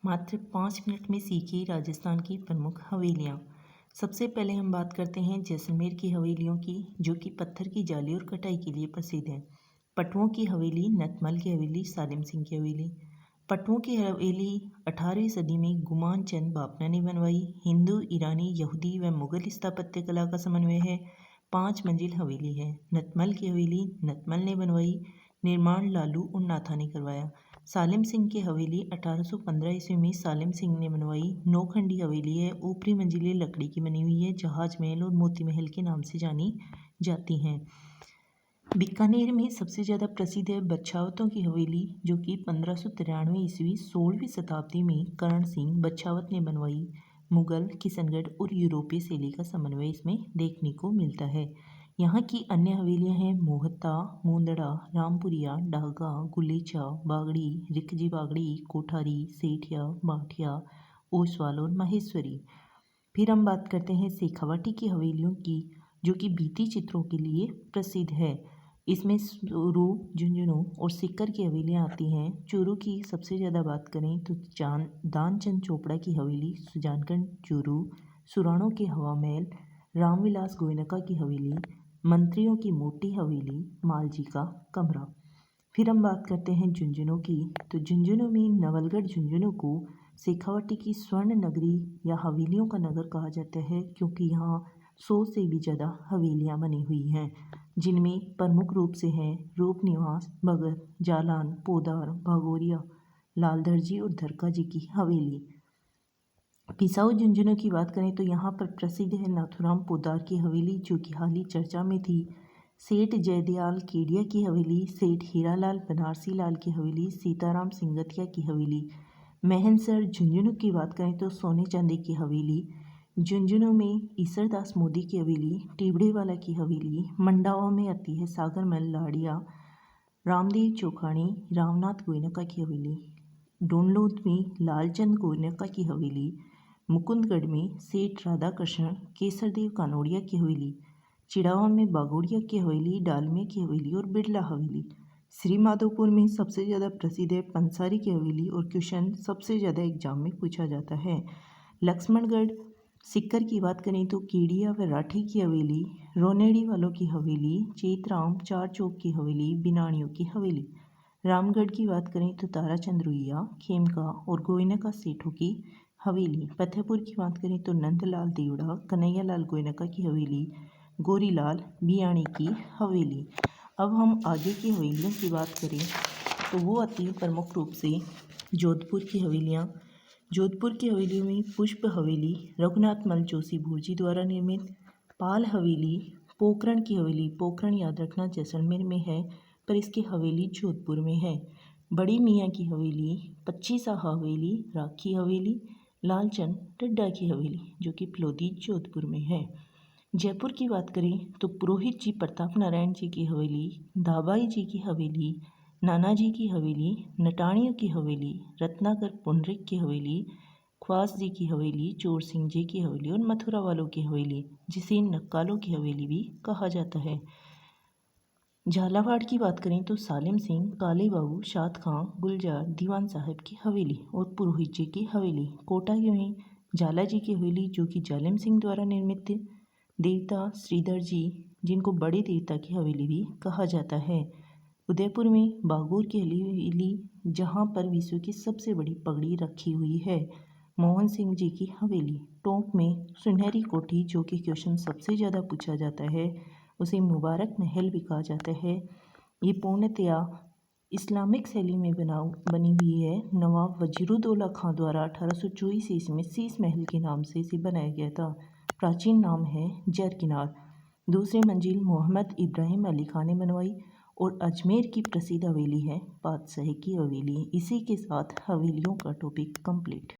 मात्र 5 मिनट में सीखिए राजस्थान की प्रमुख हवेलियाँ। सबसे पहले हम बात करते हैं जैसलमेर की हवेलियों की, जो कि पत्थर की जाली और कटाई के लिए प्रसिद्ध है। पटुओं की हवेली, नतमल की हवेली, सालिम सिंह की हवेली। पटुओं की हवेली 18वीं सदी में गुमान चंद बापना ने बनवाई। हिंदू, ईरानी, यहूदी व मुगल स्थापत्य कला का समन्वय है। 5 मंजिल हवेली है। नतमल की हवेली नतमल ने बनवाई। निर्माण लालू और नाथा ने करवाया। सालिम सिंह की हवेली 1815 ईस्वी में सालिम सिंह ने बनवाई। 9 खंडी हवेली है। ऊपरी मंजिलें लकड़ी की बनी हुई है। जहाज महल और मोती महल के नाम से जानी जाती हैं। बीकानेर में सबसे ज़्यादा प्रसिद्ध है बछावतों की हवेली, जो कि 1593 ईस्वी 16वीं शताब्दी में करण सिंह बछावत ने बनवाई। मुगल, किशनगढ़ और यूरोपीय शैली का समन्वय इसमें देखने को मिलता है। यहाँ की अन्य हवेलियाँ हैं मोहता, मुंदड़ा, रामपुरिया, डागा, गुलेचा, बागड़ी, रिखजी बागड़ी, कोठारी, सेठिया, बाठिया, ओसवाल और माहेश्वरी। फिर हम बात करते हैं शेखावाटी की हवेलियों की, जो कि भित्ति चित्रों के लिए प्रसिद्ध है। इसमें चूरू, झुंझुनू और सीकर की हवेलियाँ आती हैं। चूरू की सबसे ज़्यादा बात करें तो दानचंद चोपड़ा की हवेली, सुजानगढ़ चूरू, सुराणों के हवा महल, रामविलास गोयनका की हवेली, मंत्रियों की मोटी हवेली, मालजी का कमरा। फिर हम बात करते हैं झुंझुनू की, तो झुंझुनू में नवलगढ़ झुंझुनू को शेखावाटी की स्वर्ण नगरी या हवेलियों का नगर कहा जाता है, क्योंकि यहाँ 100 से भी ज़्यादा हवेलियाँ बनी हुई हैं, जिनमें प्रमुख रूप से हैं रूप निवास, भगत, जालान, पोदार, भागोरिया, लालधर और धरका जी की हवेली। पिसाऊ झुंझुनू की बात करें तो यहाँ पर प्रसिद्ध है नाथुराम पोदार की हवेली, जो कि हाल ही चर्चा में थी। सेठ जयदयाल केडिया की हवेली, सेठ हीरालाल बनारसी लाल की हवेली, सीताराम सिंगतिया की हवेली। महनसर झुंझुनू की बात करें तो सोने चांदी की हवेली। झुंझुनू में ईसरदास मोदी की हवेली, टिबड़ेवाला की हवेली। मंडावा में आती है सागरमल लाड़िया, रामदेव चौखानी, रामनाथ गोयनका की हवेली। डोनलोद में लालचंद गोयनका की हवेली। मुकुंदगढ़ में सेठ राधाकृष्ण केसरदेव कानोड़िया की हवेली। चिड़ावा में बागोड़िया की हवेली, डालमिया की हवेली और बिरला हवेली। श्री माधोपुर में सबसे ज़्यादा प्रसिद्ध है पंसारी की हवेली, और क्वेश्चन सबसे ज़्यादा एग्जाम में पूछा जाता है। लक्ष्मणगढ़ सीकर की बात करें तो केडिया व राठी की हवेली, रोनेड़ी वालों की हवेली, चेतराम चार चौक की हवेली, बिनाणियों की हवेली। रामगढ़ की बात करें तो ताराचंद रुइया, खेमका और गोयनका सेठों की हवेली। फतेहपुर की बात करें तो नंदलाल देवड़ा, कन्हैयालाल गोयनका की हवेली, गोरीलाल बियाणी की हवेली। अब हम आगे की हवेलियों की बात करें तो वो आती है प्रमुख रूप से जोधपुर की हवेलियाँ। जोधपुर की हवेलियों में पुष्प हवेली रघुनाथ मल जोशी भुर्जी द्वारा निर्मित, पाल हवेली, पोखरण की हवेली, पोखरण याद रखना जैसलमेर में है पर इसकी हवेली जोधपुर में है। बड़ी मियाँ की हवेली, पच्चीसा हवेली, राखी हवेली, लालचंद टड्डा की हवेली, जो कि प्लोदी जोधपुर में है। जयपुर की बात करें तो पुरोहित जी प्रताप नारायण जी की हवेली, दाबाई जी की हवेली, नाना जी की हवेली, नटाणियों की हवेली, रत्नाकर पुंडरिक की हवेली, ख्वास जी की हवेली, चोर सिंह जी की हवेली और मथुरा वालों की हवेली, जिसे नक्कालों की हवेली भी कहा जाता है। झालावाड़ की बात करें तो सालिम सिंह, काले बाबू, शाद खां, गुलजार, दीवान साहब की हवेली और पुरोहित जी की हवेली। कोटा में झाला जी की हवेली, जो कि जालिम सिंह द्वारा निर्मित थी। देवता श्रीधर जी, जिनको बड़े देवता की हवेली भी कहा जाता है। उदयपुर में बागोर की हवेली, जहां पर विश्व की सबसे बड़ी पगड़ी रखी हुई है। मोहन सिंह जी की हवेली। टोंक में सुनहरी कोठी, जो कि क्वेश्चन सबसे ज़्यादा पूछा जाता है, उसे मुबारक महल भी कहा जाता है। ये पूर्णतया इस्लामिक शैली में बनी हुई है। नवाब वजीरुद्दौला खां द्वारा 1824 ईस्वी में शीश महल के नाम से इसे बनाया गया था। प्राचीन नाम है जरकिनार। दूसरी मंजिल मोहम्मद इब्राहिम अली खां ने बनवाई और अजमेर की प्रसिद्ध हवेली है बादशाही की हवेली। इसी के साथ हवेलियों का टॉपिक कंप्लीट।